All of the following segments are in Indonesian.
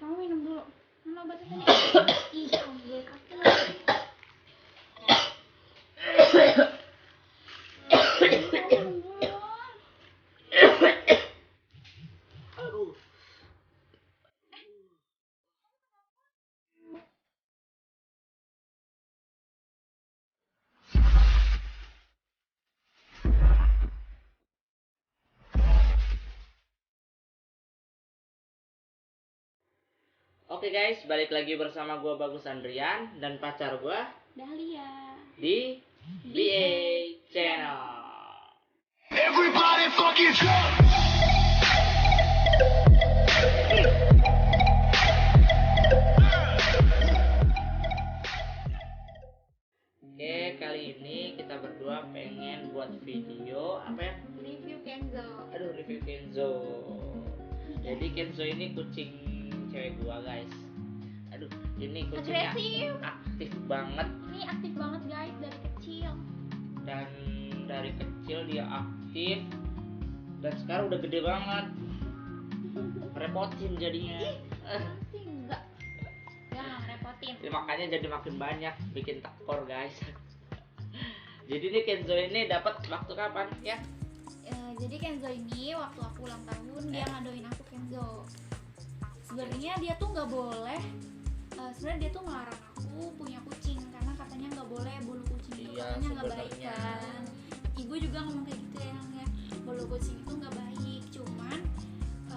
kamu minum dulu. Mana obatnya tadi? Ih, ambil kaki lagi. Minum dulu. Aduh. Oke guys, balik lagi bersama gua Bagus Andrian dan pacar gua Dahlia. di BA Channel. Everybody fucking jump! Oke, kali ini kita berdua pengen buat video apa ya? Review Kenzo. Aduh, review Kenzo. Jadi Kenzo ini kucing cewek gua guys. Aduh, ini kucingnya Agresif. aktif banget Ini aktif banget guys dari kecil. dan dari kecil dia aktif dan sekarang udah gede banget. Repotin jadinya. Sih enggak. Ya, repotin. Makanya jadi makin banyak bikin tekor guys. Jadi ini Kenzo ini dapat waktu kapan ya? Jadi Kenzo ini waktu aku ulang tahun dia ngadoin aku Kenzo. Sebenarnya dia tuh nggak boleh. Sebenarnya dia tuh ngelarang aku punya kucing karena katanya nggak boleh bulu kucing itu Iya, katanya nggak baik sebenarnya. kan. Ibu juga ngomong kayak gitu ya, bulu kucing itu nggak baik. Cuman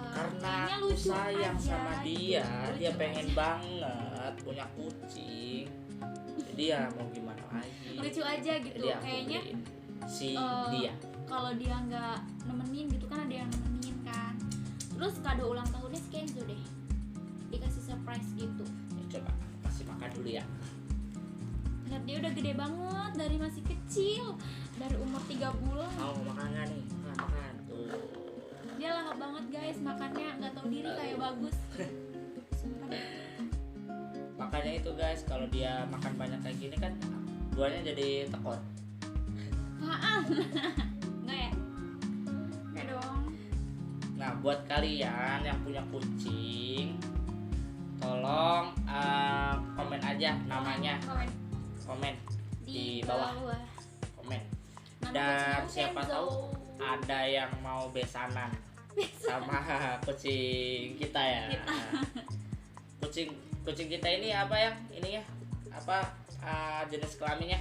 Karena kayaknya aku lucu sayang aja, sama dia, gitu. dia Lucu pengen aja. banget punya kucing. Jadi ya mau gimana lagi. Lucu aja gitu. Jadi aku Kayaknya beliin si dia. kalau dia nggak nemenin gitu kan ada yang nemenin kan. Terus kado ulang tahunnya si Kenzo deh dikasih surprise gitu. Ya, coba kasih makan dulu ya. Lihat dia udah gede banget dari masih kecil, dari umur 3 bulan. Mau makan nggak nih? Makan tuh. Dia lahap banget guys, makannya nggak tahu diri kayak Bagus. Sumpah deh. Makanya itu guys, kalau dia makan banyak kayak gini kan duanya jadi tekor. Maaf. Nggak ya? Kayak dong. Nah, buat kalian yang punya kucing, tolong komen aja namanya, komen di bawah, komen. Nama Dan kucingnya siapa Kenzo. tahu ada yang mau besanan sama kucing kita ya. Kucing kita ini apa ya? Ini ya apa jenis kelaminnya?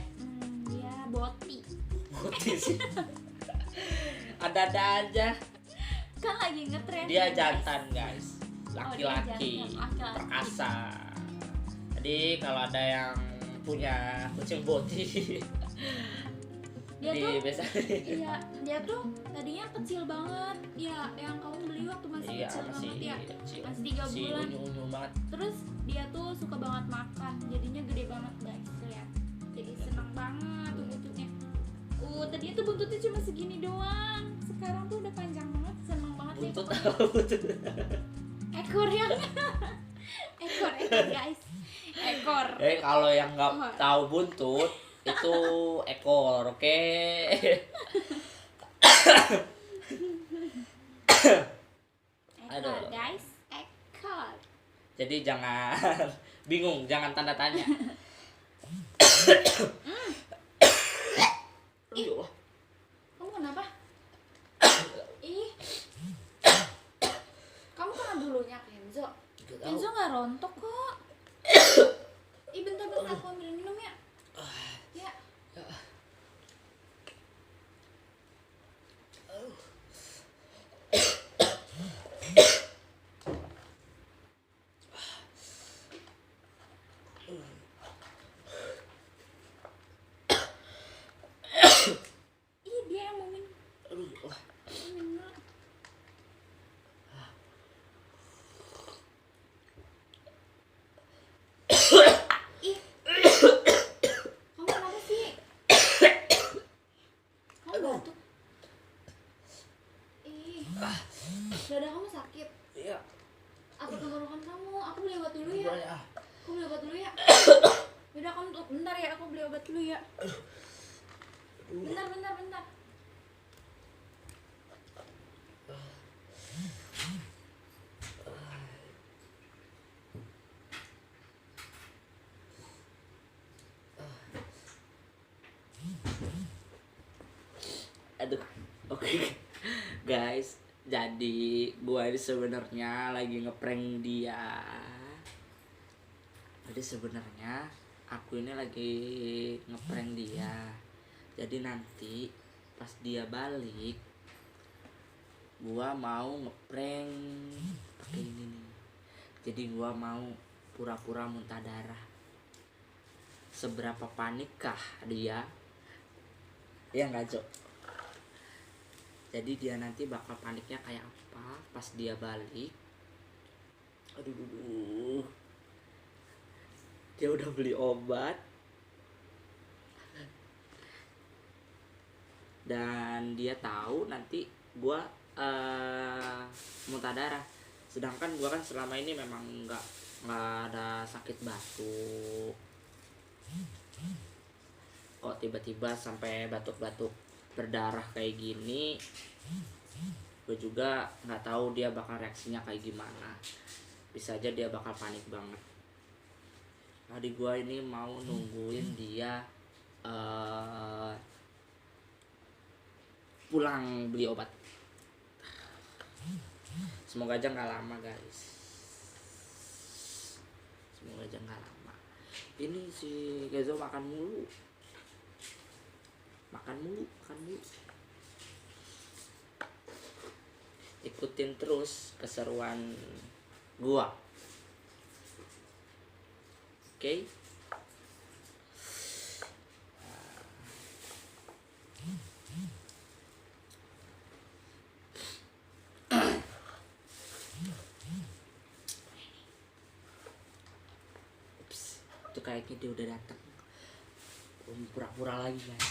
Dia boti. Putih sih. Ada aja. Kan lagi ngetren. Dia guys. jantan guys, laki-laki, jantan, laki-laki. perkasa. Jadi kalau ada yang punya kucing boti, Dia di tuh besanin. Iya, dia tuh tadinya kecil banget. Ya, yang kamu beli waktu masih Iya, kecil masih banget ya. kecil. Masih 3 Masih bulan. unyu-unyu banget. Terus dia tuh suka banget makan, jadinya gede banget guys, lihat. Jadi seneng banget tuh buntutnya. Tadinya tuh buntutnya cuma segini doang. Sekarang tuh udah panjang banget, seneng banget deh. Buntut pokoknya. apa buntut? Ekor yang ekor guys. Ekor. Kalau yang nggak Oh. tahu buntut itu ekor, oke? Ekor Aduh. guys, ekor. Jadi jangan bingung, jangan tanda tanya. Aduh. Kamu kenapa? Ih. Kamu kena dulunya Kenzo. Nggak tahu. Kenzo nggak rontok kok. Ih, bentar-bentar aku ambil minum ya. Ya. Ih, dia yang mau minum. Aduh, wah. Minum dulu. Ih. Kamu kenapa sih? Kamu batuk. Ih. Dada kamu sakit. Iya. Apa tenggorokan kamu? Aku beli obat dulu ya. Banyak. Aku beli obat dulu ya. Yaudah kamu tuh bentar ya, aku beli obat dulu ya. Bentar. Guys, jadi gua ini sebenarnya lagi ngeprank dia. Jadi sebenarnya aku ini lagi ngeprank dia. Jadi nanti pas dia balik, gua mau ngeprank pakai ini nih. Jadi gua mau pura-pura muntah darah. Seberapa panikkah dia? Ya nggak, Jo? Jadi dia nanti bakal paniknya kayak apa pas dia balik. Aduh, dia udah beli obat dan dia tahu nanti gua muntah darah. Sedangkan gua kan selama ini memang nggak ada sakit batuk. Kok tiba-tiba sampai batuk-batuk berdarah kayak gini, gue juga nggak tahu dia bakal reaksinya kayak gimana. Bisa aja dia bakal panik banget. Tadi gue ini mau nungguin dia pulang beli obat. Semoga aja nggak lama, guys. Semoga aja nggak lama. Ini si Gezo makan mulu. Ikutin terus keseruan gua. Oke? Ups, itu kayaknya dia udah datang. Pura-pura lagi, guys.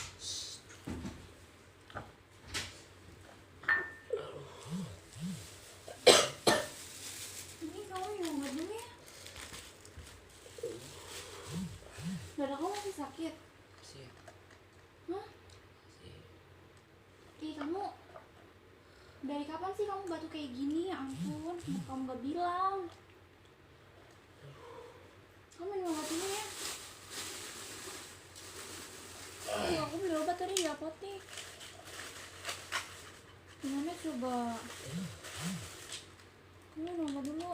Ini kamu minum obat dulu ya. Dada kamu masih sakit? Siap. Hah? Ih, kamu dari kapan sih kamu batuk kayak gini? Ya ampun, kenapa kamu gak bilang? Kamu minum obat dulu ya. Aku beli obat tadi di apotek. Gimana coba? Kamu minum obat dulu.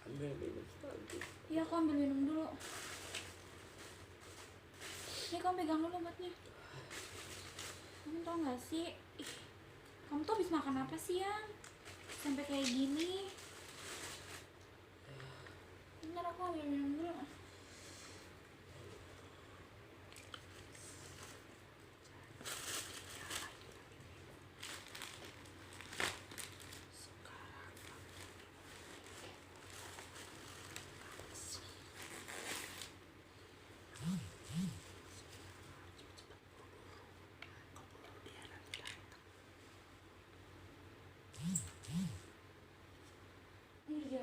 Ambil minum lagi. Iya, aku ambil minum dulu. Ini kamu pegang dulu obatnya. Kamu tau gak sih? Ih, kamu tuh habis makan apa sih, Yang? Sampai kayak gini. Bentar, aku ambil minum dulu. Ini dia.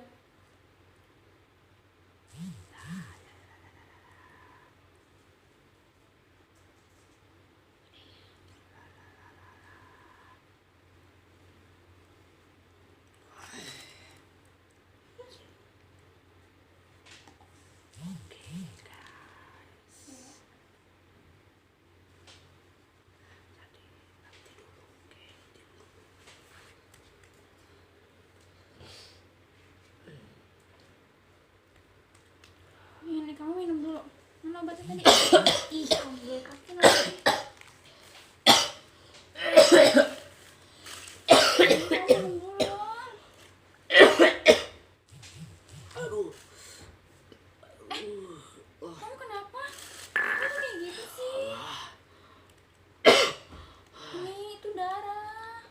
Ini kamu minum dulu. Mana obatnya tadi? Ih, ambil kaki lagi. Kamu minum dulu dong. Aduh. Kamu kenapa? Kamu kayak gitu sih? Ini itu darah.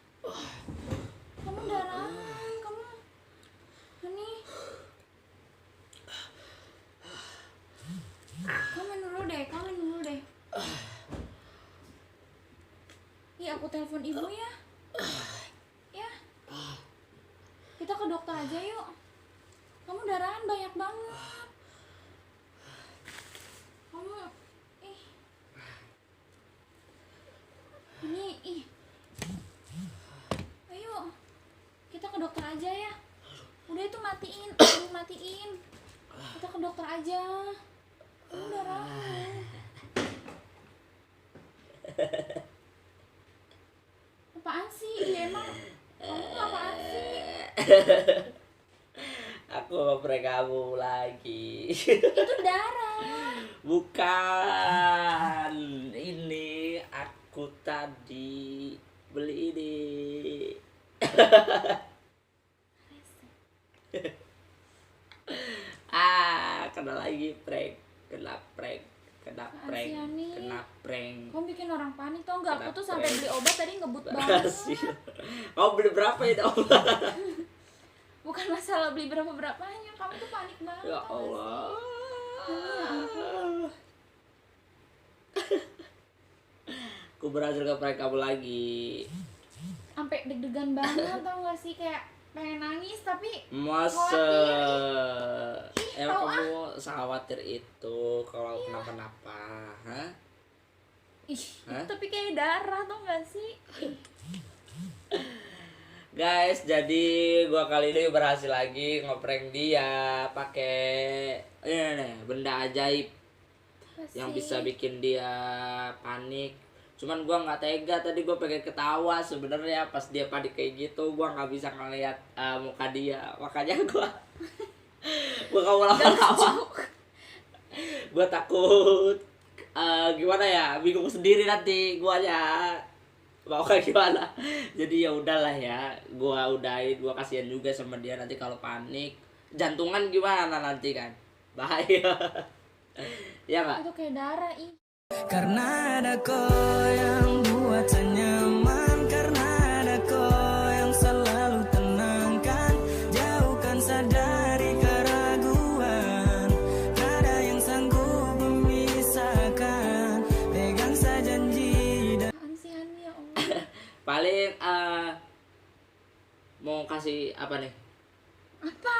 Kamu darahan. Kamu ini. Kamu minum dulu deh. Iya, aku telepon ibu ya. Ya. Kita ke dokter aja yuk. Kamu darahan banyak banget. Kamu ini ayo kita ke dokter aja ya. Udah itu matiin. Kita ke dokter aja. Kamu darahan. Apaan sih? Ya emang kamu tuh apaan sih? Aku ngeprank kamu lagi. Itu darah. Bukan, ini aku tadi beli ini. Kena lagi prank, kena prank, kena prank, Ani. kena prank. Kamu bikin orang panik tau nggak? Aku Kena tuh sampai prank. beli obat tadi ngebut banget. Kamu beli berapa ya, Allah? Bukan masalah beli berapa-berapanya, kamu tuh panik banget. Ya tau nggak sih? Allah. Aku berhasil ngeprank kamu lagi. Sampai deg-degan banget tau gak sih, kayak pengen nangis tapi Masa emang tahu kamu khawatir itu kalau kenapa-napa, hah? ih, Hah? tapi kayak darah tau gak sih? Guys, jadi gua kali ini berhasil lagi ngeprank dia pakai ini nih, benda ajaib yang bisa bikin dia panik. Cuman gua nggak tega, tadi gua pengen ketawa sebenarnya pas dia panik kayak gitu. Gua nggak bisa ngeliat muka dia, makanya gua kamu lama-lama gua takut gimana ya, bingung sendiri nanti guanya mau kayak gimana. Jadi ya udahlah ya, gua udahin. Gua kasihan juga sama dia, nanti kalau panik jantungan gimana nanti kan, bahaya. Ya nggak? Itu kayak darah, ih. Karena ada kau yang buat saya nyaman, karena ada kau yang selalu tenangkan, jauhkan saya dari keraguan, tak ada yang sanggup memisahkan, pegang saya janji dan Apaan sih Hani, ya Allah. Paling mau kasih apa nih? Apa?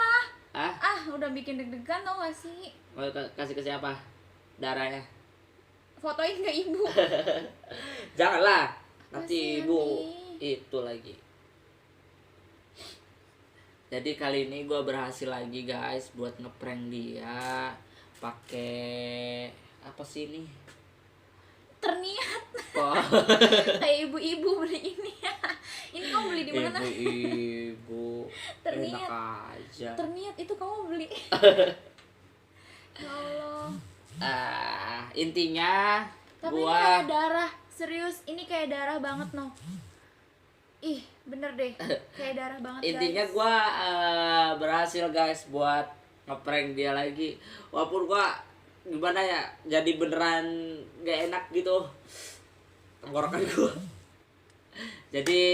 Ah, Udah bikin deg-degan tau gak sih? mau kasih ke siapa? Darahnya? Fotoin ke ibu. Janganlah, nanti Kasihan ibu nih. itu lagi. Jadi kali ini gue berhasil lagi guys buat ngeprank dia pakai apa sih ini? Terniat. Oh, Kayak ibu-ibu beli ini. Ini kamu beli di mana? ibu-ibu Terniat. enak aja. Terniat itu kamu beli. Ya Allah. Intinya Tapi ini gua kayak darah. Serius, ini kayak darah banget no. Ih, bener deh. Kayak darah banget intinya guys. gua berhasil guys buat ngeprank dia lagi. Walaupun gua gimana ya, jadi beneran gak enak gitu tenggorokan gua. Jadi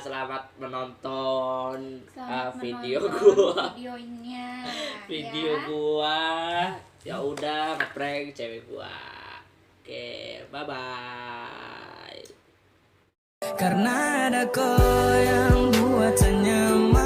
selamat menonton Selamat video menonton gua. videonya. Video ya. gua ya udah ngeprank cewek gua. Oke, bye bye. karena ada kau yang buat saya nyaman.